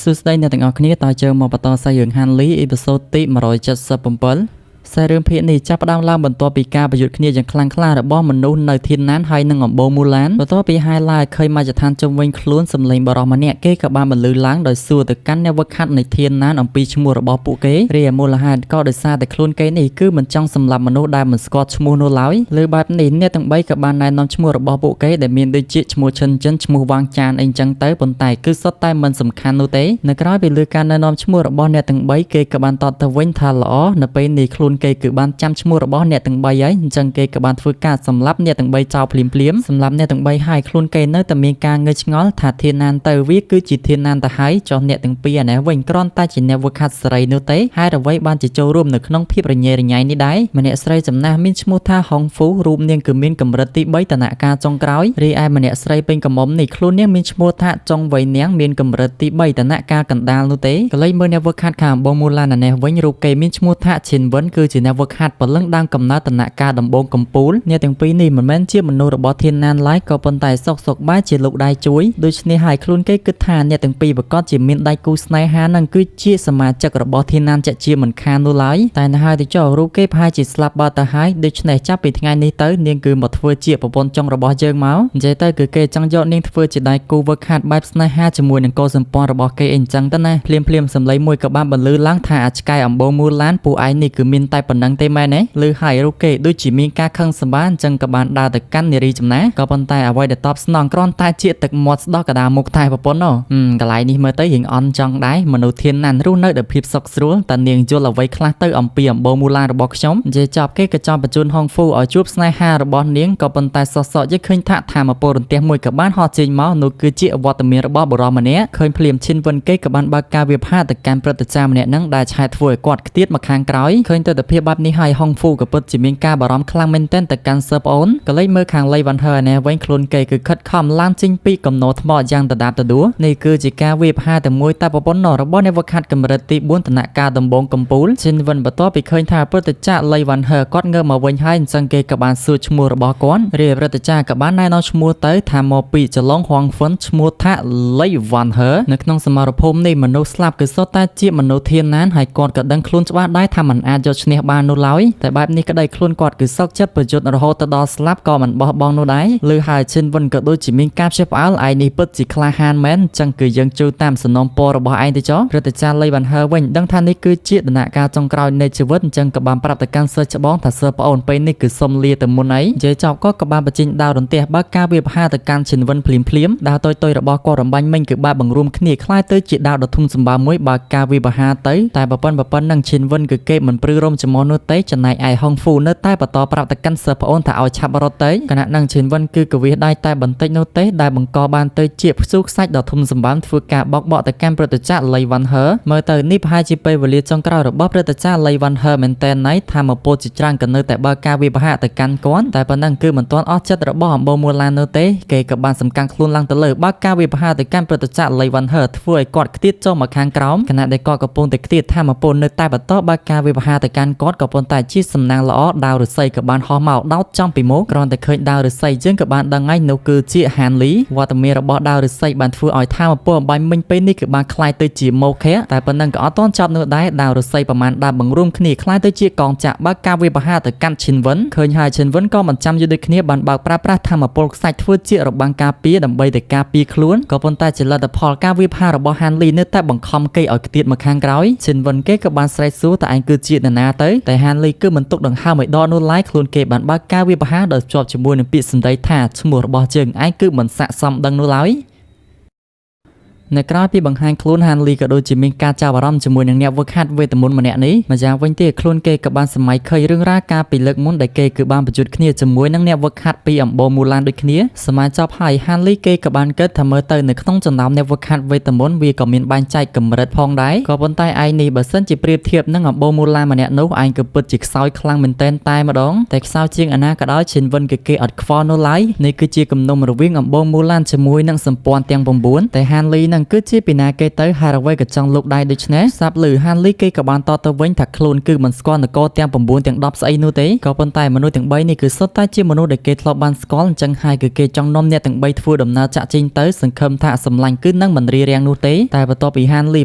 សួស្តីអ្នកទាំងអស់គ្នាតើយើងមកបន្តសាយរឿង Hanley អ៊ីពីសូតទី177សាយរឿងភាគនេះចាប់ផ្ដើមឡើងបន្ទាប់ពីការប្រយុទ្ធគ្នាយ៉ាងខ្លាំងក្លារបស់មនុស្សនៅធានណានហើយនឹងអំបូរមូឡានបន្ទាប់ពីហាយឡាយឃើញមជ្ឈដ្ឋានជុំវិញខ្លួនសម្លេងបរិសម្នាក់គេក៏បានបន្លឺឡើងដោយសួរទៅកាន់អ្នកវឹកហាត់នៃធានណានអំពីឈ្មោះរបស់ពួកគេរីឯមូលហេតុក៏ដោយសារតែខ្លួនគេនេះគឺមិនចង់សម្លាប់មនុស្សដែលមិនស្គាល់ឈ្មោះនោះឡើយលើបែបនេះអ្នកទាំង3ក៏បានណែនាំឈ្មោះរបស់ពួកគេដែលមានដូចជាឈ្មោះឈិនចិនឈ្មោះវាងចានអីចឹងទៅប៉ុន្តែគឺសុទ្ធតែមិនសំខាន់នោះទេនៅក្រៅពីលើការណែនាំឈ្មោះរបស់អ្នកទាំង3គេក៏បានតបទៅវិញថាល្អនៅពេលនេះខ្លួនគេគឺបានចាំឈ្មោះរបស់អ្នកទាំង3ហើយអញ្ចឹងគេក៏បានធ្វើការសម្លាប់អ្នកទាំង3ចោលភ្លាមសម្លាប់អ្នកទាំង3ហើយខ្លួនគេនៅតែមានការងើយឆ្ងល់ថាធានណានទៅវាគឺជាធានណានទៅហើយចុះអ្នកទាំងពីរឯនេះវិញគ្រាន់តែជាអ្នកវឹកហាត់សេរីនោះទេហើយអ្វីបានជាចូលរួមនៅក្នុងភាពរញ៉េរញ៉ៃនេះដែរម្នាក់ស្រីចំណាស់មានឈ្មោះថាហុងហ្វូរូបនាងគឺមានកម្រិតទី3តនការចុងក្រោយរីឯម្នាក់ស្រីពេញកំមុំនេះខ្លួននាងមានឈ្មោះថាចុងវៃនាងមានកម្រិតទី3តនការកណ្ដាលនោះទេក៏លេចមើលអ្នកវឹកហាត់ខាងបងមូឡាននេះវិញរូបគេមានឈ្មោះថាឈិនវិនគឺជាអ្នកវឹកហាត់ពលឹងដើមកំណើតតនការដំបងកំពូលអ្នកទាំងពីរនេះមិនមែនជាមនុស្សរបស់ធានណានឡើយក៏ប៉ុន្តែសុកបែរជាលោកដៃជួយដូច្នេះហើយខ្លួនគេគិតថាអ្នកទាំងពីរប្រកាសជាមានដៃគូស្នេហានឹងគឺជាសមាជិករបស់ធានណានជាជាមិនខាននោះឡើយតែនៅហើយទៅចុះរូបគេប្រហែលជាស្លាប់បាត់ទៅហើយដូច្នេះចាប់ពីថ្ងៃនេះទៅនាងគឺមកធ្វើជាប្រពន្ធចុងរបស់យើងមកនិយាយទៅគឺគេចង់យកនាងធ្វើជាដៃគូវឹកហាត់បែបស្នេហាជាមួយនឹងកូនសម្ព័ន្ធរបស់គេអីអញ្ចឹងទៅណាភ្លាមសម្លេងមួយក៏បានបន្លឺឡើងថាអាចឆ្កែអំបូរមូឡានពួកឯងនេះគឺមានតែប៉ុណ្ណឹងទេមែនទេឬហើយរូបគេដូចជាមានការខឹងសម្បាអញ្ចឹងក៏បានដើរទៅកាន់នារីចំណាក៏ប៉ុន្តែអ្វីដែលតបស្នងគ្រាន់តែជាទឹកមាត់ស្ដោះកដាមុខតែប្រពន្ធណោះកន្លែងនេះមើលទៅរៀងអន់ចង់ដែរមនុស្សធានណានរស់នៅដោយភាពសុខស្រួលតែនាងយល់អ្វីខ្លះទៅអំពីអំបូរមូឡានរបស់ខ្ញុំនិយាយចប់គេក៏ចង់បញ្ជូនហុងហ្វូឲ្យជួបស្នេហារបស់នាងក៏ប៉ុន្តែសក់យើងឃើញថាធម្មពលរន្ទះមួយក៏បានហោះចេញមកនោះគឺជាអវត្តមានរបស់បុរសម្នាក់ឃើញភ្លាមឈិនវិនគេក៏បានបើកការវិភាគទៅកាន់ព្រឹទ្ធាចារ្យម្នាក់នឹងដែលឆែកធ្វើឲ្យគាត់ខ្ទាតមកខាងក្រោយឃើញទស្សនវិជ្ជាបែបនេះហើយហុងហ្វូក៏ពិតជាមានការបារម្ភខ្លាំងមែនទែនទៅកាន់សើប្អូនក៏លេចមើលខាងលៃវ៉ាន់ហឺនេះវិញខ្លួនគេគឺខិតខំឡើងចេញពីកំណោថ្មយ៉ាងដដាបដដួនេះគឺជាការវាយប្រហារតែមួយតែប្រពន្ធរបស់អ្នកវឹកហាត់កម្រិតទី4តនការដំបងកំពូលឈិនវិនបន្ទាប់ពីឃើញថាព្រឹទ្ធាចារ្យលៃវ៉ាន់ហឺគាត់ងើបមកវិញហើយអញ្ចឹងគេក៏បានសួរឈ្មោះរបស់គាត់រាជព្រឹទ្ធាចារ្យក៏បានណែនាំឈ្មោះទៅថាមកពីចឡុងហួងហ្វិនឈ្មោះថាលៃវ៉ាន់ហឺនៅក្នុងសមរភូមិនេះមនុស្សស្លាប់គឺសុទ្ធតែជាមនុស្សធានណានហើយគាត់ក៏ដឹងខ្លួនច្បាស់ដែរថាមិនអាចយកឈ្នះបាននោះឡើយតែបែបនេះក្តីខ្លួនគាត់គឺសោកចិត្តប្រយុទ្ធរហូតទៅដល់ស្លាប់ក៏មិនបោះបង់នោះដែរលើហើយឈិនវិនក៏ដូចជាមានការភ្ញាក់ផ្អើលឯនេះពិតជាក្លាហានមែនអញ្ចឹងគឺយើងចូលតាមសំណុំពររបស់ឯងទៅចុះព្រឹទ្ធាចារ្យលៃវ៉ាន់ហឺវិញដឹងថានេះគឺជាដំណាក់កាលចុងក្រោយនៃជីវិតអញ្ចឹងក៏បានប្រាប់ទៅកាន់សិស្សច្បងថាសិស្សប្អូនពេលនេះគឺសុំលាទៅមុនអីនិយាយចប់ក៏បានបញ្ចេញដាវរន្ទះបើកការវាយប្រហារទៅកាន់ឈិនវិនភ្លាមដាវតូចរបស់គាត់រំបាញ់មិញគឺបានបង្រួមគ្នាคล้ายទៅជាដាវដ៏ធំសម្បើមមួយបើកការវាយប្រហារទៅតែប្រពន្ធនឹងឈិនវិនគឺគេមិនព្រឺរំចំនោះទេចំណែកឯហុងហ្វូនៅតែបន្តប្រាប់ទៅកាន់សិស្សប្អូនថាឲ្យឆាប់រត់ទៅគណៈនឹងឈិនវិនគឺកវាសដៃតែបន្តិចនោះទេដែលបង្កបានទៅជាផ្សូខ្សាច់ដ៏ធំសម្បើមធ្វើការបោកទៅកាន់ព្រឹទ្ធាចារ្យលៃវ៉ាន់ហឺមើលទៅនេះប្រហែលជាពេលវេលាចុងក្រោយរបស់ព្រឹទ្ធាចារ្យលៃវ៉ាន់ហឺមែនតែនណៃថាមកពោលជាច្រើនក៏នៅតែបើកការវាយប្រហារទៅកាន់គាត់តែប៉ុណ្ណឹងគឺមិនទាន់អស់ចិត្តរបស់អំបូរមូឡាននោះទេគេក៏បានសំកាំងខ្លួនឡើងទៅលើបើកការវាយប្រហារទៅកាន់ព្រឹទ្ធាចារ្យលៃវ៉ាន់ហឺធ្វើឲ្យគាត់ខ្ទាតចូលមកខាងក្រោមខណៈដែលគាត់កំពុងតែខ្ទាតថាមកពោលនៅតែបន្តបើកការវាយប្រហារទៅកាន់គាត់ក៏ប៉ុន្តែជាសំណាងល្អដាវឫស្សីក៏បានហោះមកដោតចំពីមុខគ្រាន់តែឃើញដាវឫស្សីយើងក៏បានដឹងហើយនោះគឺជាហានលីវត្តមានរបស់ដាវឫស្សីបានធ្វើឲ្យថាមកពោលអំបញ្ញមិញពេលនេះគឺបានคล้ายទៅជាម៉ូខៈតែប៉ុណ្ណឹងក៏អត់ទាន់ចប់នោះដែរដាវឫស្សីប្រមាណដាវបង្រួមគ្នាคล้ายទៅជាកងចាក់បើកការវាយប្រហារទៅកាន់ឈិនវិនឃើញហើយឈិនវិនក៏មិនចាំយល់ដូចគ្នាបានបើកប្រើប្រាស់ថាមពលខ្សាច់ធ្វើជារបាំងការពារដើម្បីតែការពារខ្លួនក៏ប៉ុន្តែជាលទ្ធផលការវាយប្រហាររបស់ហានលីនៅតែបង្ខំគេឲ្យខ្ទាតមកខាងក្រោយឈិនវិនគេក៏បានស្រែកសួរតើឯងគឺជានរណាទៅតែហានលីគឺមិនទុកដង្ហើមឲ្យដកនោះឡើយខ្លួនគេបានបើកការវាយប្រហារដោយជាប់ជាមួយនឹងពាក្យសម្ដីថាឈ្មោះរបស់យើងឯងគឺមិនស័ក្តិសមដឹងនោះឡើយនៅក្រៅពីបង្ហាញខ្លួនហានលីក៏ដូចជាមានការចាប់អារម្មណ៍ជាមួយនឹងអ្នកវឹកហាត់វេទមន្តម្នាក់នេះម្យ៉ាងវិញទៀតខ្លួនគេក៏បានសម័យឃើញរឿងរ៉ាវការពីលើកមុនដែលគេគឺបានប្រយុទ្ធគ្នាជាមួយនឹងអ្នកវឹកហាត់ពីអំបូរមូឡានដូចគ្នាសម័យចប់ហើយហានលីគេក៏បានគិតថាមើលទៅនៅក្នុងចំណោមអ្នកវឹកហាត់វេទមន្តវាក៏មានបែងចែកកម្រិតផងដែរក៏ប៉ុន្តែឯងនេះបើសិនជាប្រៀបធៀបនឹងអំបូរមូឡានម្នាក់នោះឯងក៏ពិតជាខ្សោយខ្លាំងមែនតែនតែម្ដងតែខ្សោយជាងអាណាក៏ដោយឈិនវិនគេអត់ខ្វល់នោះឡើយនេះគឺជាគំនុំរវាងអំបូរមូឡានជាមួយនឹងសម្ព័ន្ធទាំង9តែហានលីនឹង គឺជាពីណាគេទៅហើយអ្វីក៏ចង់លោកដែរដូច្នេះសាប់លឺហានលីគេក៏បានតទៅវិញថាខ្លួនគឺមិនស្គាល់នគរទាំង9ទាំង10ស្អីនោះទេក៏ប៉ុន្តែមនុស្សទាំង3នេះគឺសុទ្ធតែជាមនុស្សដែលគេធ្លាប់បានស្គាល់អញ្ចឹងហើយគឺគេចង់នាំអ្នកទាំង3ធ្វើដំណើរចាក់ចេញទៅសង្ឃឹមថាសម្លាញ់គឺនឹងមិនរារាំងនោះទេតែបន្ទាប់ពីហានលី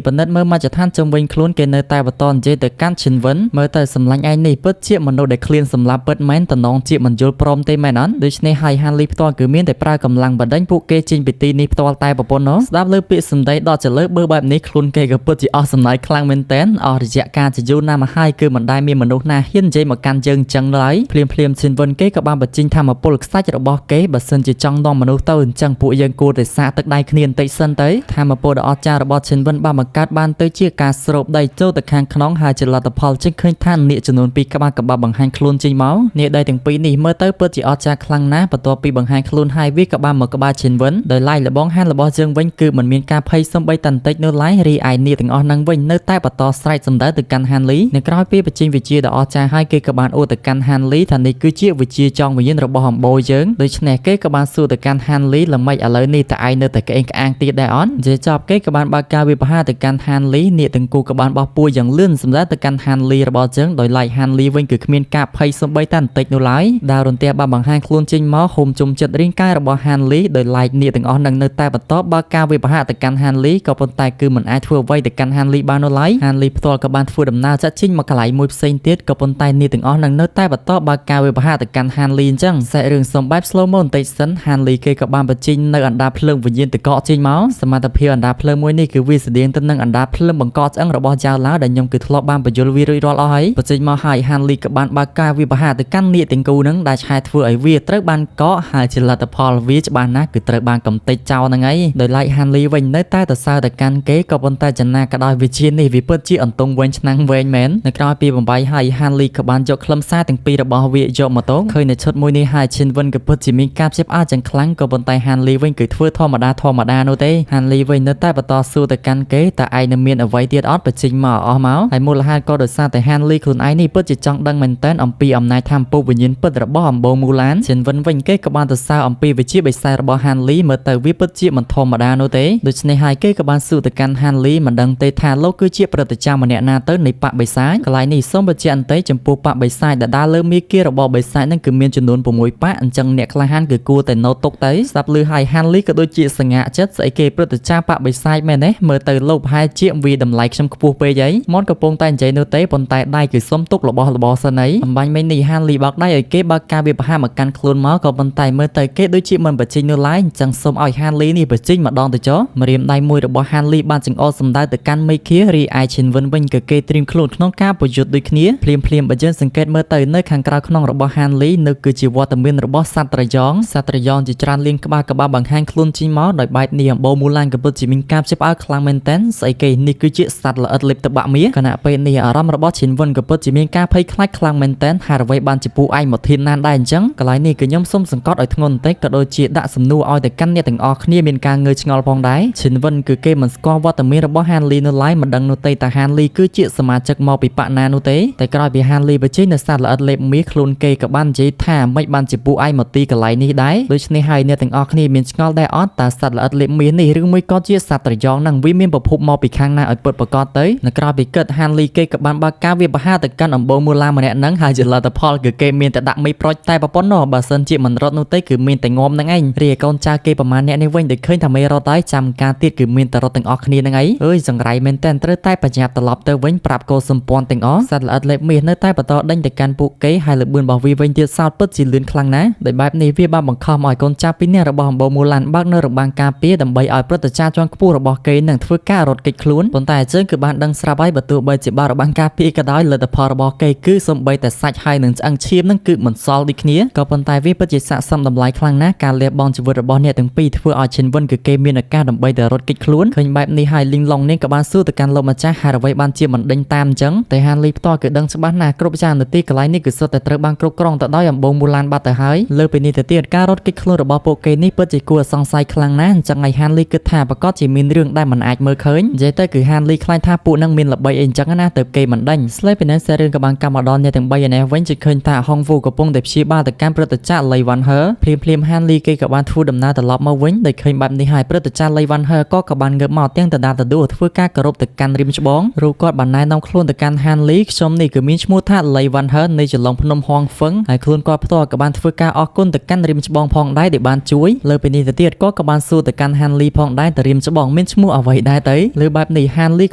ពិនិត្យមើលមជ្ឈដ្ឋានជុំវិញខ្លួនគេនៅតែបន្តនិយាយទៅកាន់ឈិនវិនមើលទៅសម្លាញ់ឯងនេះពិតជាមនុស្សដែលឃ្លានសម្លាប់ពិតមែនតំណងជាមិនយល់ព្រមទេមែនអត់ដូច្នេះហើយហានលីផ្ទាល់គឺមានតែប្រើកម្លាំងបណ្ដេញពួកគេចេញពីទីនេះផ្ទាល់តែប្រពន្ធនោះស្ដាប់លើពាក្យសម្ដីដ៏ចលើបើបែបនេះខ្លួនគេក៏ពិតជាអស់សំណើចខ្លាំងមែនទែនអស់រយៈកាលជាយូរណាស់មកហើយគឺមិនដែលមានមនុស្សណាហ៊ាននិយាយមកកាន់យើងអញ្ចឹងឡើយភ្លាមឈិនវិនគេក៏បានបញ្ចេញធម្មពលខ្សាច់របស់គេបើសិនជាចង់នាំមនុស្សទៅអញ្ចឹងពួកយើងគួរតែសាកទឹកដៃគ្នាបន្តិចសិនទៅធម្មពលដ៏អស្ចារ្យរបស់ឈិនវិនបានបង្កើតបានទៅជាការស្រូបដីចូលទៅខាងក្នុងហើយជាលទ្ធផលជាឃើញថានាគចំនួន2ក្បាលកបាប់បង្ហាញខ្លួនចេញមកនាគដីទាំងពីរនេះមើលទៅពិតជាអស្ចារ្យខ្លាំងណាស់បន្ទាប់ពីបង្ហាញខ្លួនហើយវាក៏បានមកក្បាលឈិនវិនដោយឡែកលបងហានរបស់យើងវិញគឺមិនមានការភ័យសំបីតន្តិចនៅឡើយរីឯនាគទាំងអស់ហ្នឹងវិញនៅតែបន្តស្រែកសម្ដៅទៅកាន់ហានលីនៅក្រោយពីបញ្ចេញវិជាដ៏អស្ចារ្យហើយគេក៏បានអួតទៅកាន់ហានលីថានេះគឺជាវិជាចង់វិញ្ញាណរបស់អំបូរយើងដូច្នេះគេក៏បានសួរទៅកាន់ហានលីល្មិចឥឡូវនេះតើឯងនៅតែក្អេងក្អាងទៀតដែរអត់និយាយចប់គេក៏បានបើកការវិភាគទៅកាន់ហានលីនាគទាំងគូក៏បានបោះពួរយ៉ាងលឿនសម្ដៅទៅកាន់ហានលីរបស់យើងដោយឡែកហានលីវិញគឺគ្មានការភ័យសំបីតន្តិចនោះឡើយដាវរន្ទះបានបង្ហាញខ្លួនចេញមកហុំជុំចិត្តរាងកាយរបស់ហានលីដោយឡែកនាគទាំងអស់នឹងនៅតែបន្តបើកការវិភាគទៅកាន់ហានលីក៏ប៉ុន្តែគឺមិនអាចធ្វើអ្វីទៅកាន់ហានលីបាននោះឡើយហានលីផ្ទាល់ក៏បានធ្វើដំណើរចាក់ចេញមកកន្លែងមួយផ្សេងទៀតក៏ប៉ុន្តែនាគទាំងអស់នឹងនៅតែបន្តបើកការវិភាគទៅកាន់ហានលីអញ្ចឹងសាច់រឿងសំបែប slow mo បន្តិចសិនហានលីគេក៏បានបញ្ចេញនៅអណ្ដាតភ្លើងវិញ្ញាណតកកចេញមកសមត្ថភាពអណ្ដាតភ្លើងមួយនេះគឺវាស្តៀងទៅនឹងអណ្ដាតភ្លើងបង្កឆ្អឹងរបស់យ៉ាវឡាវដែលខ្ញុំគឺធ្លាប់បានបញ្យល់វារួចរាល់អស់ហើយបញ្ចេញមកហើយហានលីក៏បានបើកការវិភាគទៅកាន់នាគទាំងគូនឹងដែលឆែកធ្វើឲ្យវាត្រូវបានកកហើយជាលទ្ធផលវាច្បាស់ណាស់គឺត្រូវបានកំទេចចោលហ្នឹងហើយដោយឡែកហានលីវិញនៅតែសើទៅកាន់គេក៏ប៉ុន្តែចំណាក៏ដោយវិជានេះវាពិតជាអន្ទង់វែងឆ្នាំងវែងមែននៅក្រៅពីបំបីហើយហានលីក៏បានយកខ្លឹមសារទាំងពីររបស់វាយកមកតងឃើញនៅឈុតមួយនេះហើយឈិនវិនក៏ពិតជាមានការផ្ចិបផ្អើលយ៉ាងខ្លាំងក៏ប៉ុន្តែហានលីវិញគឺធ្វើធម្មតានោះទេហានលីវិញនៅតែបន្តសួរទៅកាន់គេតើឯងនៅមានអ្វីទៀតអត់បញ្ចេញមកអស់មកហើយមូលហេតុក៏ដោយសារតែហានលីខ្លួនឯងនេះពិតជាចង់ដឹងមែនតើអំពីអំណាចធម្មពលវិញ្ញាណពិតរបស់អំបូរមូឡានឈិនវិនវិញគេក៏បានទៅសើអំពីវិជាបិសាចរបស់ហានលីមើលទៅវាពិតជាមិនធម្មតានោះទេដូច្នេះហើយគេក៏បានសួរទៅកាន់ហានលីមិនដឹងទេថាលោកគឺជាប្រតិកម្មម្នាក់ណាទៅនៃបកបិសាចកន្លែងនេះសូមបញ្ជាក់បន្តិចចំពោះបកបិសាចដែលដើរលើមាគ៌ារបស់បិសាចនឹងគឺមានចំនួន6បកអញ្ចឹងអ្នកក្លាហានគឺគួរតែណូតទុកទៅស្ដាប់ឮហើយហានលីក៏ដូចជាសង្ហាចិត្តស្អីគេប្រតិកម្មបកបិសាចមែនទេមើលទៅលោកប្រហែលជាវាតម្លៃខ្ញុំខ្ពស់ពេកហីមាត់កំពុងតែនិយាយនោះទេប៉ុន្តែដៃគឺសុំទុករបស់សិនអីអំបញ្ញមិញនេះហានលីបោកដៃឲ្យគេបើកការវិភាគមកកាន់ខ្លួនមកក៏ប៉ុន្តែមើលទៅគេដូចជាមិនបញ្ចេញនោះឡើយអញ្ចឹងសូមឲ្យហានលីនេះបញ្ចេញម្ដងទៅចុះម្រាមដៃមួយរបស់ហានលីបានចង្អុលសម្ដៅទៅកាន់មេឃារីឯឈិនវិនវិញក៏គេត្រៀមខ្លួនក្នុងការប្រយុទ្ធដូចគ្នាភ្លាមបើយើងសង្កេតមើលទៅនៅខាងក្រៅក្នុងរបស់ហានលីនៅគឺជាវត្តមានរបស់សត្វត្រយ៉ងជាច្រើនលៀងក្បាលបង្ហាញខ្លួនចេញមកដោយបែបនេះអំបូរមូឡានក៏ពិតជាមានការផ្ចិបផ្អើលខ្លាំងមែនទែនស្អីគេនេះគឺជាសត្វល្អិតលិបតបាក់មាសខណៈពេលនេះអារម្មណ៍របស់ឈិនវិនក៏ពិតជាមានការភ័យខ្លាចខ្លាំងមែនទែនហើយអ្វីបានជាពួកឯងមកធានណានដែរអញ្ចឹងកន្លែងនេះគឺខ្ញុំសូមសង្កត់ឲ្យធ្ងន់បន្តិចក៏ដូចជាដាក់សំណួរឲ្យទៅកាន់អ្នកទាំងអស់គ្នាមានការងើយឆ្ងល់ផងដែរឈិនវិនគឺគេមិនស្គាល់វត្តមានរបស់ហានលីនៅឡើយមិនដឹងនោះទេតែហានលីគឺជាសមាជិកមកពីបកណានោះទេតែក្រោយពីហានលីបញ្ចេញនៅសត្វល្អិតលេបមាសខ្លួនគេក៏បាននិយាយថាមិនបានជាពួកឯងមកទីកន្លែងនេះដែរដូច្នេះហើយអ្នកទាំងអស់គ្នាមានឆ្ងល់ដែរអត់តើសត្វល្អិតលេបមាសនេះឬមួយក៏ជាសត្វត្រយ៉ងនឹងវាមានប្រភពមកពីខាងណាឲ្យពិតប្រាកដទៅនៅក្រៅពីគិតហានលីគេក៏បានបើកការវិភាគទៅកាន់អំបូរមូឡាម្នាក់ហ្នឹងហើយជាលទ្ធផលគឺគេមានតែដាក់មីប្រូចតែប្រពន្ធនោះបើសិនជាមិនរត់នោះទេគឺមានតែងំហ្នឹងឯងរីឯកូនចៅគេប្រមាណអ្នកនេះវិញដែលឃើញថាមេរត់ហើយចាំការទៀតគឺមានតែរត់ទាំងអស់គ្នាហ្នឹងឯងអើយសង្រៃមែនតែនត្រូវតែប្រញាប់ត្រឡប់ទៅវិញប្រាប់កោសម្ព័ន្ធទាំងអស់សត្វល្អិតលេបមាសនៅតែបន្តដេញទៅកាន់ពួកគេហើយលបឿនរបស់វាវិញទៀតសោតពិតជាលឿនខ្លាំងណាស់ដោយបែបនេះវាបានបង្ខំឲ្យកូនចៅពីរនាក់របស់អំបូរមូឡានបើកនៅរបាំងការពារដើម្បីឲ្យព្រឹត្តិការណ៍ជាន់ខ្ពស់របស់គេនឹងធ្វើការរត់គេចខ្លួនប៉ុន្តែជើងគឺបានដឹងស្រាប់ហើយបើទោះបីជាបារបាំងការពារក៏ដោយលទ្ធផលរបស់គេគឺសំបីតែសាច់ហើយនឹងឆ្អឹងឈាមនឹងគឺមិនសល់ដូចគ្នាក៏ប៉ុន្តែវាពិតជាស័ក្តិសមតម្លៃខ្លាំងណាស់ការលះបង់ជីវិតរបស់អ្នកទាំងពីរធ្វើឲ្យឈិនវិនគឺគេមានឱកាសដើម្បីតែរត់គេចខ្លួនឃើញបែបនេះហើយលីងឡុងនេះក៏បានសួរទៅកាន់លោកម្ចាស់ហើយអ្វីបានជាមិនដេញតាមអញ្ចឹងតែហានលីផ្ទាល់គឺដឹងច្បាស់ណាស់គ្រប់យ៉ាងនៅទីកន្លែងនេះគឺសុទ្ធតែត្រូវបានគ្រប់គ្រងទៅដោយអំបូរមូឡានបាត់ទៅហើយលើពីនេះទៅទៀតការរត់គេចខ្លួនរបស់ពួកគេនេះពិតជាគួរសង្ស័យខ្លាំងណាស់អញ្ចឹងហើយហានលីគិតថាប្រកាសជាមានរឿងដែលមិនអាចមើលឃើញនិយាយទៅគឺហានលីខ្លាចថាពួកនឹងមានល្បីអីអញ្ចឹងណាទៅគេមិនដេញស្លេពីនេះសាររឿងក៏បានកម្មមកដល់អ្នកទាំង3ឯនេះវិញជិះឃើញថាហុងវូកំពុងតែព្យាបាលទៅកាន់ព្រឹត្តិការណ៍លៃវ៉ាន់ហឺភ្លាមហានលីគេក៏បានធ្វើដំណើរត្រឡប់មកវិញដោយឃើញបែបនេះហើយព្រឹត្តិការណ៍លៃវ៉ាន់ Van Her ក៏ក៏បានងើបមកទាំងដដាលដួលធ្វើការគោរពទៅកាន់រិមច្បងរូបគាត់បានណែនាំខ្លួនទៅកាន់ Han Lee ខ្ញុំនេះគឺមានឈ្មោះថា Lei Van Her នៃចន្លងភ្នំហងហ្វឹងហើយខ្លួនគាត់ផ្ទាល់ក៏បានធ្វើការអរគុណទៅកាន់រិមច្បងផងដែរដែលបានជួយលើពីនេះទៅទៀតក៏បានសួរទៅកាន់ Han Lee ផងដែរតើរិមច្បងមានឈ្មោះអ្វីដែរទៅលើបែបនេះ Han Lee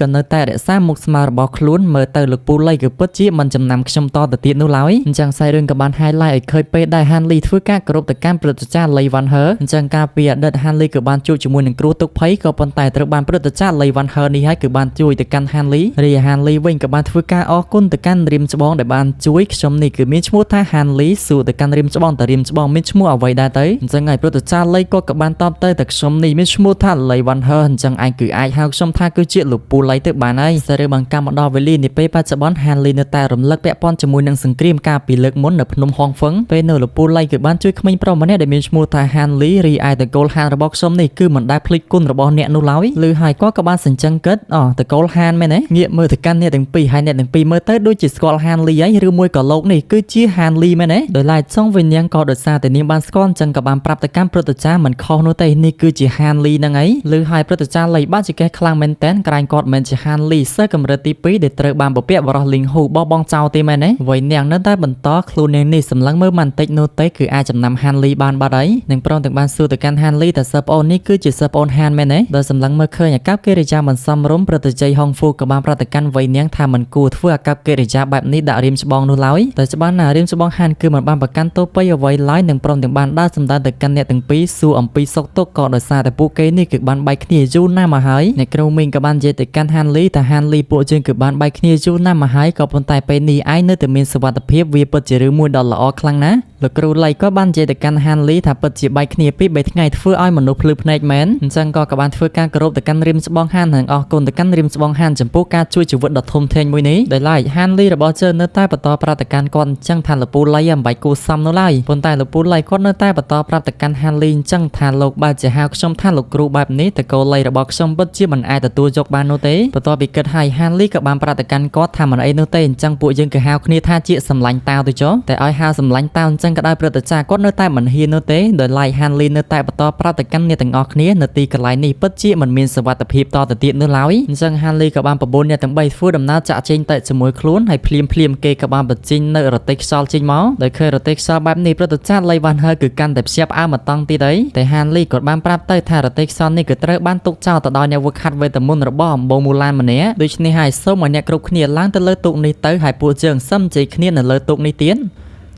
ក៏នៅតែរក្សាមុខស្មើរបស់ខ្លួនមើលទៅលោកពូលីគឺពិតជាមិនចំណាំខ្ញុំតទៅទៀតនោះឡើយអញ្ចឹងខ្សែរឿងក៏បាន highlight ឲ្យឃើញពេលដែល Han Lee ធ្វើការគោរពទៅកាន់ព្រឹទ្ធាចារ្យ Lei Van Her អញ្ចឹងការពីអតីត Han Lee ក៏បានជួបជាមួយនឹងគ្រូទុកភ័យក៏ប៉ុន្តែត្រូវបានព្រឹទ្ធាចារ្យ Lei Van Her នេះហើយគឺបានជួយទៅកាន់ Han Lee រីឯ Han Lee វិញក៏បានធ្វើការអរគុណទៅកាន់រិមច្បងដែលបានជួយខ្ញុំនេះគឺមានឈ្មោះថា Han Lee សួរទៅកាន់រិមច្បងតើរិមច្បងមានឈ្មោះអ្វីដែរទៅអញ្ចឹងហើយព្រឹទ្ធាចារ្យ Lei ក៏បានតបទៅតែខ្ញុំនេះមានឈ្មោះថា Lei Van Her អញ្ចឹងឯងគឺអាចហៅខ្ញុំថាគឺជាលោកពូលីទៅបានហើយសាររឿងបង្កាំមកដល់វេលានេះពេលបច្ចុប្បន្ន Han Lee នៅតែរំលឹកពាក់ព័ន្ធជាមួយនឹងសង្គ្រាមកាលពីលើកមុននៅភ្នំហងហ្វឹងពេលនៅលោកពូលីគឺបានជួយក្មេងប្រុសម្នាក់ដែលមានឈ្មោះថា Han Lee រីឯតកូល Han របស់ខ្ញុំនេះគឺមិនដែលភ្លេចគុណរបស់អ្នកនោះឡើយឬហើយក៏បានសញ្ជឹងគិតតកូល Han មែនទេងាកមើលទៅកាន់អ្នកទាំងពីរហើយអ្នកទាំងពីរមើលទៅដូចជាស្គាល់ Han Lee ហើយឬមួយក៏លោកនេះគឺជា Han Lee មែនទេដោយឡែកចុងវិញនាងក៏ដោយសារតែនាងបានស្គាល់អញ្ចឹងក៏បានប្រាប់ទៅកាន់ព្រឹទ្ធាចារ្យមិនខុសនោះទេនេះគឺជា Han Lee ហ្នឹងហើយឬហើយព្រឹទ្ធាចារ្យ Lei បានជាកេះខ្លាំងមែនតែនក្រែងគាត់មិនជា Han Lee សិស្សកម្រិតទី2ដែលត្រូវបានពពាក់បរោះលីងហ៊ូបោះបង់ចោលទេមែនទេវ័យនាងនៅតែបន្តខ្លួននាងនេះសម្លឹងមើលមិនតិចនោះទេគឺអាចចំណាំ Han Lee បានបាត់ហើយនឹងព្រមទាំងបានសួរទៅកាន់ Han Lee តើសិស្សប្អូននេះគឺជាសិស្សប្អូន Han មែនទេដោយសម្លឹងមើលឃើញអាកប្បកិរិយាមិនសមរម្យព្រឹទ្ធាចារ្យហុងហ្វូក៏បានប្រាប់ទៅកាន់វ័យនាងថាមិនគួរធ្វើអាកប្បកិរិយាបែបនេះដាក់រៀមច្បងនោះឡើយតែច្បាស់ណាស់រៀមច្បង Han គឺមិនបានប្រកាន់ទោសពៃអ្វីឡើយនឹងព្រមទាំងបានដើរសម្ដៅទៅកាន់អ្នកទាំងពីរសួរអំពីសុខទុក្ខក៏ដោយសារតែពួកគេនេះគឺបានបែកគ្នាយូរណាស់មកហើយអ្នកគ្រូមីងក៏បាននិយាយទៅកាន់ Han Lee ថា Han Lee ពួកយើងគឺបានបែកគ្នាយូរណាស់មកហើយក៏ប៉ុន្តែពេលនេះឯងនៅតែមានសុវត្ថិភាពវាពិតជារឿងមួយដ៏ល្អខ្លាំងណាស់លោកគ្រូលៃក៏បាននិយាយទៅកាន់ Han Lee ថាពិតជាបែកគ្នាពី3ថ្ងៃធ្វើឲ្យមនុស្សភ្លឺភ្នែកមែនអញ្ចឹងក៏បានធ្វើការគោរពទៅកាន់រៀមច្បង Han និងអរគុណទៅកាន់រៀមច្បង Han ចំពោះការជួយជីវិតដ៏ធំធេងមួយនេះដោយឡែក Han Lee របស់ជើនៅតែបន្តប្រាប់ទៅកាន់គាត់អញ្ចឹងថាលោកពូលៃមិនបាច់គួរសមនោះឡើយប៉ុន្តែលោកពូលៃគាត់នៅតែបន្តប្រាប់ទៅកាន់ Han Lee អញ្ចឹងថាលោកបើជាហៅខ្ញុំថាលោកគ្រូបែបនេះតកូលៃរបស់ខ្ញុំពិតជាមិនអាចទទួលយកបាននោះទេបន្ទាប់ពីគិតហើយ Han Lee ក៏បានប្រាប់ទៅកាន់គាត់ថាមិនអីនោះទេអញ្ចឹងពួកយើងគឺហៅគ្នាថាជាសម្លាញ់តាវទៅចុះតែឲ្យហៅសម្លាញ់តាវអញ្ចឹងក៏ដោយព្រឹទ្ធាចារ្យគាត់នៅតែមិនហ៊ាននោះទេដោយឡែក Han Lee នៅតែបន្តប្រាប់ទៅកាន់អ្នកទាំងអស់គ្នានៅទីកន្លែងនេះពិតជាមិនមានសុវត្ថិភាពតទៅទៀតនោះឡើយអញ្ចឹង Han Lee ក៏បានប្របួនអ្នកទាំង3ធ្វើដំណើរចាក់ចេញទៅជាមួយខ្លួនហើយភ្លាមគេក៏បានបញ្ចេញនៅរទេះខ្យល់ចេញមកដោយឃើញរទេះខ្យល់បែបនេះព្រឹទ្ធាចារ្យ Lei Van Her គឺកាន់តែភ្ជាប់អើមកតង់ទៀតហើយតែ Han Lee ក៏បានប្រាប់ទៅថារទេះខ្យល់នេះគឺត្រូវបានទុកចោលទៅដោយអ្នកវឹកហាត់វេទមន្តរបស់អំបូរមូឡានម្នាក់ដូច្នេះហើយសូមឲ្យអ្នកគ្រប់គ្នាឡើងទៅលើទូកនេះទៅហើយពួកយើងសឹមជ័យគ្នានៅលើទូកនេះទៀត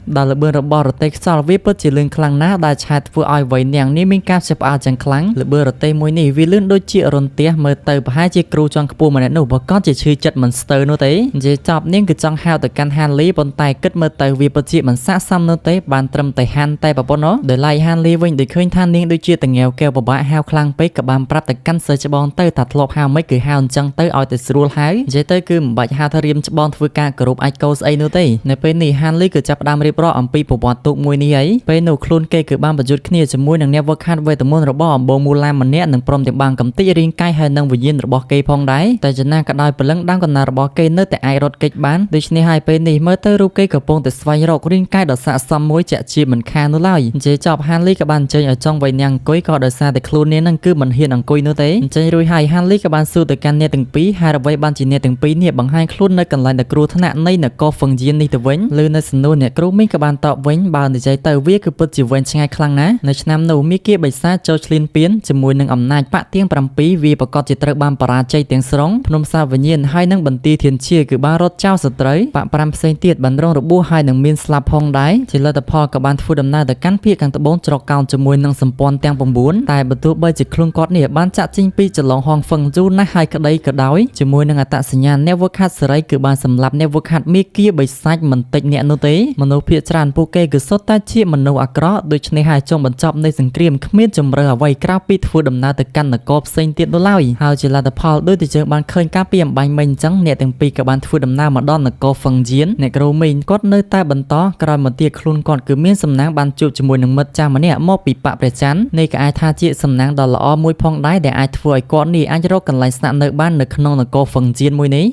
ដល់ល្បឿនរបស់រទេះខ្យល់វាពិតជាលឿនខ្លាំងណាស់ដែលឆាតធ្វើឲ្យវ័យនាងនេះមានការផ្សិបផ្អាលយ៉ាងខ្លាំងល្បឿនរទេះមួយនេះវាលឿនដូចជារន្ទះមើលទៅប្រហែលជាគ្រូជាន់ខ្ពស់ម្នាក់នោះប្រកាសជាឈឺចិត្តមិនស្ទើរនោះទេនិយាយចប់នាងគឺចង់ហៅទៅកាន់ Han Lee ប៉ុន្តែគិតមើលទៅវាពិតជាមិនស័ក្តិសមនោះទេបានត្រឹមតែ Han តែប៉ុណ្ណោះដោយឡែក Han Lee វិញដូចឃើញថានាងដូចជាតងាវកែវពិបាកហៅខ្លាំងពេកក៏បានប្រាប់ទៅកាន់សិស្សច្បងទៅថាធ្លាប់ហៅមិនគឺហៅអញ្ចឹងទៅឲ្យតែស្រួលហៅនិយាយទៅគឺមិនបាច់ហៅថារៀមច្បងធ្វើការគោរពអាចកោស្អីនោះទេនៅពេលនេះ Han Lee គឺចាប់ផ្ដើមរៀបរាប់អំពីប្រវត្តិទូកមួយនេះហើយពេលនោះខ្លួនគេគឺបានប្រយុទ្ធគ្នាជាមួយនឹងអ្នកវឹកហាត់វេទមន្តរបស់អំបូរមូឡាម្នាក់និងព្រមទាំងបានកំទេចរាងកាយហើយនឹងវិញ្ញាណរបស់គេផងដែរតែចំណាក៏ដោយព្រលឹងដើមកណ្ដាលរបស់គេនៅតែអាចរត់គេចបានដូច្នេះហើយពេលនេះមើលទៅរូបគេកំពុងតែស្វែងរករាងកាយដ៏ស័ក្តិសមមួយជាក់ជាមិនខាននោះឡើយនិយាយចប់ Han Lee ក៏បានអញ្ជើញឲ្យចង់វៃនាងអង្គុយក៏ដោយសារតែខ្លួននាងនឹងគឺមិនហ៊ានអង្គុយនោះទេអញ្ចឹងរួចហើយ Han Lee ក៏បានសួរទៅកាន់អ្នកទាំងពីរហើយអ្វីបានជាអ្នកទាំងពីរនេះបង្ហាញខ្លួននៅកន្លែងដ៏គ្រោះថ្នាក់នៃនគរហ្វឹងយាននេះទៅវិញលើនៅសំណួរអ្នកគ្រូមីងក៏បានតបវិញបើនិយាយទៅវាគឺពិតជាវែងឆ្ងាយខ្លាំងណាស់នៅឆ្នាំនោះមីគីបិសាចចូលឈ្លានពានជាមួយនឹងអំណាចបកទៀង7វាប្រកាសជាត្រូវបានបរាជ័យទាំងស្រុងភ្នំសាវញៀនហើយនឹងបន្ទាយធានជាគឺបានរត់ចោលសត្រូវបក5ផ្សេងទៀតបានរងរបួសហើយនឹងមានស្លាប់ផងដែរជាលទ្ធផលក៏បានធ្វើដំណើរទៅកាន់ភាគខាងត្បូងច្រកកោនជាមួយនឹងសម្ព័ន្ធទាំង9តែបើទោះបីជាខ្លួនគាត់នេះបានចាក់ចេញពីចន្លងហងហ្វឹងយូរណាស់ហើយក្តីក៏ដោយជាមួយនឹងអត្តសញ្ញាណអ្នកវឹកហាត់សេរីគឺបានសម្លាប់អ្នកវឹកហាត់មីគីបិសាចមិនតិចអ្នកនោះទេមនុស្សភាគច្រើនពួកគេគឺសុទ្ធតែជាមនុស្សអាក្រក់ដូច្នេះហើយចុងបញ្ចប់នៃសង្គ្រាមគ្មានជំរឿអ្វីក្រៅពីធ្វើដំណើរទៅកាន់នគរផ្សេងទៀតនោះឡើយហើយជាលទ្ធផលដូចតែយើងបានឃើញការពីអំបញ្ញមិញអញ្ចឹងអ្នកទាំងពីរក៏បានធ្វើដំណើរមកដល់នគរហ្វឹងយានអ្នកគ្រូមីងគាត់នៅតែបន្តក្រោយមកទៀតខ្លួនគាត់គឺមានសំណាងបានជួបជាមួយនឹងមិត្តចាស់ម្នាក់មកពីបកព្រះច័ន្ទនេះក៏អាចថាជាសំណាងដ៏ល្អមួយផងដែរដែលអាចធ្វើឲ្យគាត់នេះអាចរកកន្លែងស្នាក់នៅបាននៅក្នុងនគរហ្វឹងយានមួយនេះ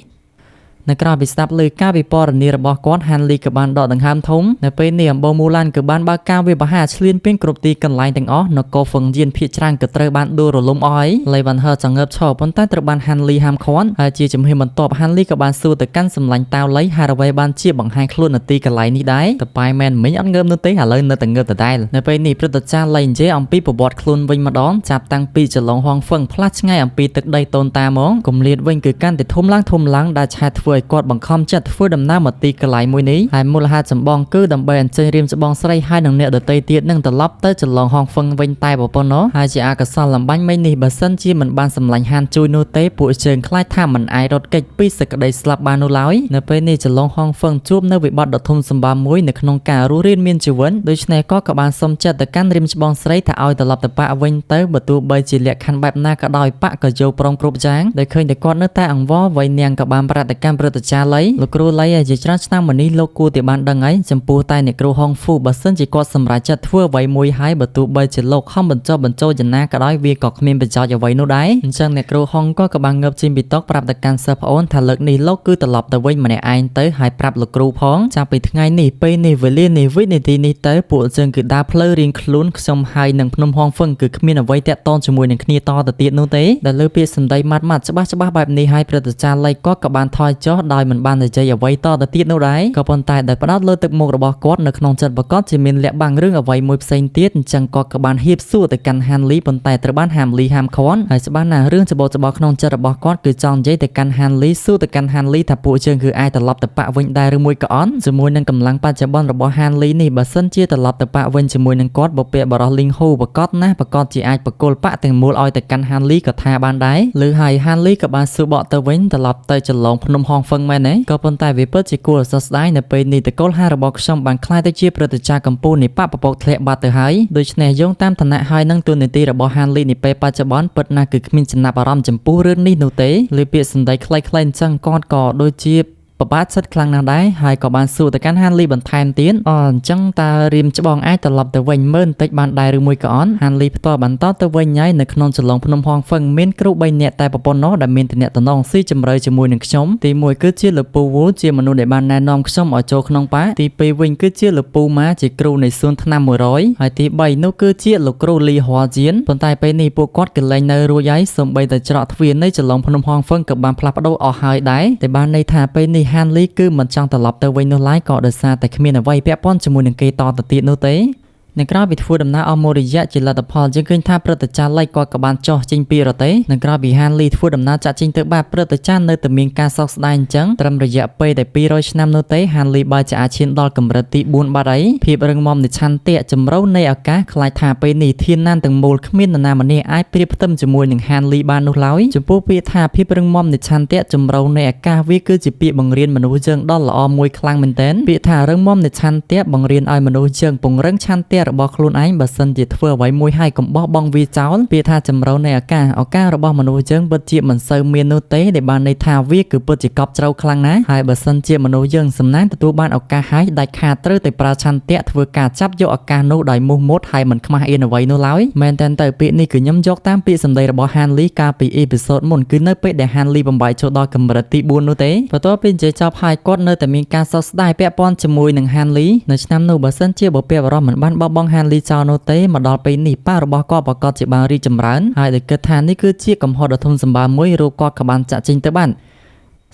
នៅក្រៅពីស្ដាប់លើការវិពណ៌នារបស់គាត់ហានលីក៏បានដកដង្ហើមធំនៅពេលនេះអំបូរមូឡានក៏បានបើកការវាយប្រហារឆ្លៀនពេញគ្រប់ទីកន្លែងទាំងអស់នគរហ្វឹងយានភាគច្រើនក៏ត្រូវបានដួលរលំអស់ហើយលេវ៉ាន់ហឺចង្ងើបឈរប៉ុន្តែត្រូវបានហានលីហាមឃាត់ហើយជាជំហានបន្ទាប់ហានលីក៏បានសួរទៅកាន់សម្លាញ់តាវលៃហើយអ្វីបានជាបង្ហាញខ្លួននៅទីកន្លែងនេះដែរតប៉ែមែនមិញអត់ងើបនោះទេឥឡូវនៅតែងើបដដែលនៅពេលនេះព្រឹទ្ធចារ្យលៃនិយាយអំពីប្រវត្តិខ្លួនវិញម្ដងចាប់តាំងពីចលងហងហ្វឹងផ្លាស់ឆ្ងាយអំពីទឹកដីតូនតាមកគម្លាតវិញគឺកាន់តែធំឡើងដែលឆាតធ្វើឲ្យគាត់បង្ខំចិត្តធ្វើដំណើរមកទីកន្លែងមួយនេះហើយមូលហេតុចម្បងគឺដើម្បីអញ្ជើញរៀមច្បងស្រីហើយនិងអ្នកដទៃទៀតនឹងត្រឡប់ទៅចលងហងហ្វឹងវិញតែប៉ុណ្ណោះហើយជាអកុសលលំបាញ់មិញនេះបើសិនជាមិនបានសម្លាញ់ហានជួយនោះទេពួកជើងខ្លាចថាមិនអាចរត់គេចពីសេចក្តីស្លាប់បាននោះឡើយនៅពេលនេះចលងហងហ្វឹងជួបនៅវិបត្តិដ៏ធំសម្បើមមួយនៅក្នុងការរស់រានមានជីវិតដូច្នេះក៏បានសុំចិត្តទៅកាន់រៀមច្បងស្រីថាឲ្យត្រឡប់ទៅប៉ាក់វិញទៅបើទោះបីជាលក្ខខណ្ឌបែបណាក៏ដោយប៉ាក់ក៏យកព្រមគ្រប់យ៉ាងដោយឃើញតែគាត់នៅតែអង្វរវ័យនាងក៏បានប្រតិកម្មព្រឹទ្ធចារ្យលៃលោកគ្រូលៃជាច្រើនឆ្នាំមកនេះលោកគួរតែបានដឹងហើយចំពោះតែអ្នកគ្រូហុងហ្វូបើសិនជាគាត់សម្រេចចិត្តធ្វើអ្វីមួយហើយបើទោះបីជាលោកខំបញ្ចុះបញ្ចូលយ៉ាងណាក៏ដោយវាក៏គ្មានប្រយោជន៍អ្វីនោះដែរអញ្ចឹងអ្នកគ្រូហុងក៏បានងើបចេញពីតុប្រាប់ទៅកាន់សិស្សប្អូនថាលើកនេះលោកគឺត្រឡប់ទៅវិញម្នាក់ឯងទៅហើយប្រាប់លោកគ្រូផងចាប់ពីថ្ងៃនេះពេលនេះវេលានេះវិនាទីនេះទៅពួកយើងគឺដើរផ្លូវរៀងខ្លួនខ្ញុំហើយនឹងភ្នំហងហ្វឹងគឺគ្មានអ្វីតាក់ទងជាមួយនឹងគ្នាតទៅទៀតនោះទេដែលលើពាក្យសម្ដីម៉ាត់ច្បាស់បែបនេះហើយព្រឹទ្ធចារ្យលៃក៏បានថយចុះដោយមិនបាននិយាយអ្វីតទៅទៀតនោះដែរក៏ប៉ុន្តែដែលផ្ដោតលើទឹកមុខរបស់គាត់នៅក្នុងចិត្តប្រកបជាមានលាក់បាំងរឿងអ្វីមួយផ្សេងទៀតអញ្ចឹងក៏បានហៀបសួរទៅកាន់ហានលីប៉ុន្តែត្រូវបានហាមលីហាមឃាត់ហើយច្បាស់ណាស់រឿងច្បោកក្នុងចិត្តរបស់គាត់គឺចង់និយាយទៅកាន់ហានលីសួរទៅកាន់ហានលីថាពួកយើងគឺអាចត្រឡប់ទៅប៉ាក់វិញដែរឬមួយក៏អត់ជាមួយនឹងកម្លាំងបច្ចុប្បន្នរបស់ហានលីនេះបើសិនជាត្រឡប់ទៅប៉ាក់វិញជាមួយនឹងគាត់បុព្វបុរសលីងហ៊ូប្រកបណាស់ប្រកបជាអាចបកគលប៉ាក់ទាំងមូលឲ្យទៅកាន់ហានលីក៏ថាបានដែរឬហើយហានលីក៏បានសួរបកទៅវិញត្រឡប់ទៅចលងភ្នំហងហ្វឹងមែនទេក៏ប៉ុន្តែវាពិតជាគួរសោកស្ដាយនៅពេលនេះតកូលហារបស់ខ្ញុំបានក្លាយទៅជាព្រឹទ្ធចារ្យកម្ពុជានៃបពពកធ្លាក់បាត់ទៅហើយដូច្នេះយោងតាមឋានៈហើយនឹងទូនាទីរបស់ហានលីនេះពេលបច្ចុប្បន្នពិតណាស់គឺគ្មានចំណាប់អារម្មណ៍ចំពោះរឿងនេះនោះទេលើពាក្យសម្ដីខ្លីៗអញ្ចឹងគាត់ក៏ដូចជាបបាត់សិតខ្លាំងណាស់ដែរហើយក៏បានសួរទៅកាន់ហានលីបន្ថែមទៀតអញ្ចឹងតើរៀមច្បងអាចត្រឡប់ទៅវិញមើលបន្តិចបានដែរឬមួយក៏អត់ហានលីផ្ទាល់បន្តទៅវិញហើយនៅក្នុងចលងភ្នំហងហ្វឹងមានគ្រូ3នាក់តែប៉ុណ្ណោះដែលមានតំណែងស៊ីជម្រៅជាមួយនឹងខ្ញុំទី1គឺជាលោកពូវូជាមនុស្សដែលបានណែនាំខ្ញុំឲ្យចូលក្នុងប៉ាទី2វិញគឺជាលោកពូម៉ាជាគ្រូនៃសួនថ្នាំ100ហើយទី3នោះគឺជាលោកគ្រូលីហួរជានប៉ុន្តែពេលនេះពួកគាត់ក៏លែងនៅរួចហើយសូម្បីតែច្រកទ្វារនៃចលងភ្នំហងហ្វឹងក៏បានផ្លាស់ប្ដូរអស់ហើយដែរតែបានន័យថាពេលនេះហានលីគឺមិនចង់ត្រឡប់ទៅវិញនោះឡើយក៏ដោយសារតែគ្មានអ្វីពាក់ព័ន្ធជាមួយនឹងគេតទៅទៀតនោះទេនៅក្រៅពីធ្វើដំណើរអស់មួយរយៈជាលទ្ធផលយើងឃើញថាព្រឹទ្ធចារ្យលៃក៏បានចោះចេញពីរទេនៅក្រៅពីហានលីធ្វើដំណើរចាក់ចេញទៅបាត់ព្រឹទ្ធចារ្យនៅតែមានការសោកស្ដាយអញ្ចឹងត្រឹមរយៈពេលតែ200ឆ្នាំនោះទេហានលីបើជាអាចឈានដល់កម្រិតទី4បាត់ហើយភាពរឹងមាំនៃឆន្ទៈចម្រូវនៃឱកាសខ្លាចថាពេលនេះធានណានទាំងមូលគ្មាននរណាម្នាក់អាចប្រៀបផ្ទឹមជាមួយនឹងហានលីបាននោះឡើយចំពោះពាក្យថាភាពរឹងមាំនៃឆន្ទៈចម្រូវនៃឱកាសវាគឺជាពាក្យបង្រៀនមនុស្សយើងដ៏ល្អមួយខ្លាំងមែនទែនពាក្យថារឹងមាំនៃឆន្ទៈបង្រៀនឲ្យមនុស្សយើងពង្រឹងឆន្ទៈរបស់ខ្លួនឯងបើសិនជាធ្វើអ្វីមួយហើយកុំបោះបង់វាចោលពាក្យថាចម្រូវនៃឱកាសរបស់មនុស្សយើងពិតជាមិនសូវមាននោះទេដែលបានន័យថាវាគឺពិតជាកប់ជ្រៅខ្លាំងណាស់ហើយបើសិនជាមនុស្សយើងសំណាងទទួលបានឱកាសហើយដាច់ខាតត្រូវតែប្រើឆន្ទៈធ្វើការចាប់យកឱកាសនោះដោយមោះមុតហើយមិនខ្មាស់អៀនអ្វីនោះឡើយមែនតើទៅពាក្យនេះគឺខ្ញុំយកតាមពាក្យសម្ដីរបស់ហានលីកាលពីអេពីសូតមុនគឺនៅពេលដែលហានលីបំបីចូលដល់កម្រិតទី4នោះទេបន្ទាប់ពីនិយាយចប់ហើយគាត់នៅតែមានការសោកស្ដាយពាក់ព័ន្ធជាមួយនឹងហានលីនៅឆ្នាំនោះបើសិនជាបុព្វបុរសមិនបានបោះបង់ហានលីចោលនោះទេមកដល់ពេលនេះប៉ារបស់គាត់ប្រកាសជាបានរីកចម្រើនហើយដែលគិតថានេះគឺជាកំហុសដ៏ធំសម្បើមមួយរូបគាត់ក៏បានចាក់ចេញទៅបាន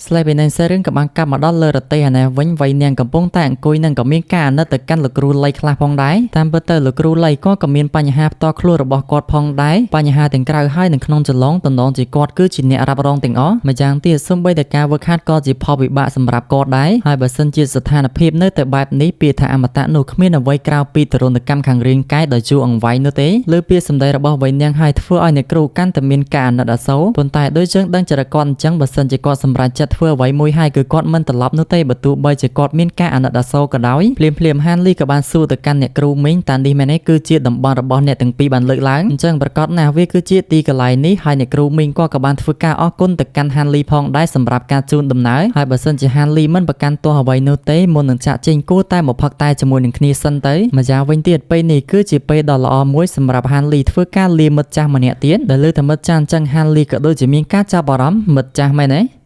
ស្លេបឯនឹងសេរឿងក៏បានកាប់មកដល់លើរទេះឯនេះវិញវ័យនាងកំពុងតែអង្គុយនឹងក៏មានការអាណិតទៅកាន់លោកគ្រូលៃខ្លះផងដែរតាមពិតទៅលោកគ្រូលៃក៏មានបញ្ហាផ្ទាល់ខ្លួនរបស់គាត់ផងដែរបញ្ហាទាំងក្រៅហើយនឹងក្នុងចលងតំណងជាគាត់គឺជាអ្នករ៉ាប់រងទាំងអស់ម្យ៉ាងទៀតសូម្បីតែការវឹកហាត់ក៏ជាផលវិបាកសម្រាប់គាត់ដែរហើយបើសិនជាស្ថានភាពនៅតែបែបនេះពាក្យថាអមតៈនោះគ្មានអ្វីក្រៅពីទរណកម្មខាងរាងកាយដ៏យូរអង្វែងនោះទេលើពាក្យសម្ដីរបស់វ័យនាងហើយធ្វើឲ្យអ្នកគ្រូកាន់តែមានការអាណិតអាសូរប៉ុន្តែដូចយើងដឹងចរិតគាត់អញ្ចឹងបើសិនជាគាត់សម្រេចចិត្តធ្វើអ្វីមួយហើយគឺគាត់មិនត្រឡប់នោះទេបើទោះបីជាគាត់មានការអាណិតអាសូរក៏ដោយភ្លាមហានលីក៏បានសួរទៅកាន់អ្នកគ្រូមីងតានេះមែនទេគឺជាតំបន់របស់អ្នកទាំងពីរបានលើកឡើងអញ្ចឹងប្រកាសណាស់វាគឺជាទីកន្លែងនេះហើយអ្នកគ្រូមីងក៏បានធ្វើការអរគុណទៅកាន់ហានលីផងដែរសម្រាប់ការជូនដំណើរហើយបើសិនជាហានលីមិនប្រកាន់ទោសអ្វីនោះទេមុននឹងចាក់ចេញគួរតែមកផឹកតែជាមួយនឹងគ្នាសិនទៅម្យ៉ាងវិញទៀតពេលនេះគឺជាពេលដ៏ល្អមួយសម្រាប់ហានលីធ្វើការលាមិត្តចាស់ម្នាក់ទៀតដែលលើតែមិត្តចាស់អញ្ចឹងហានលីក៏ដូចជាមានការចាប់អារម្មណ៍មិត្តចាស់មែនទេ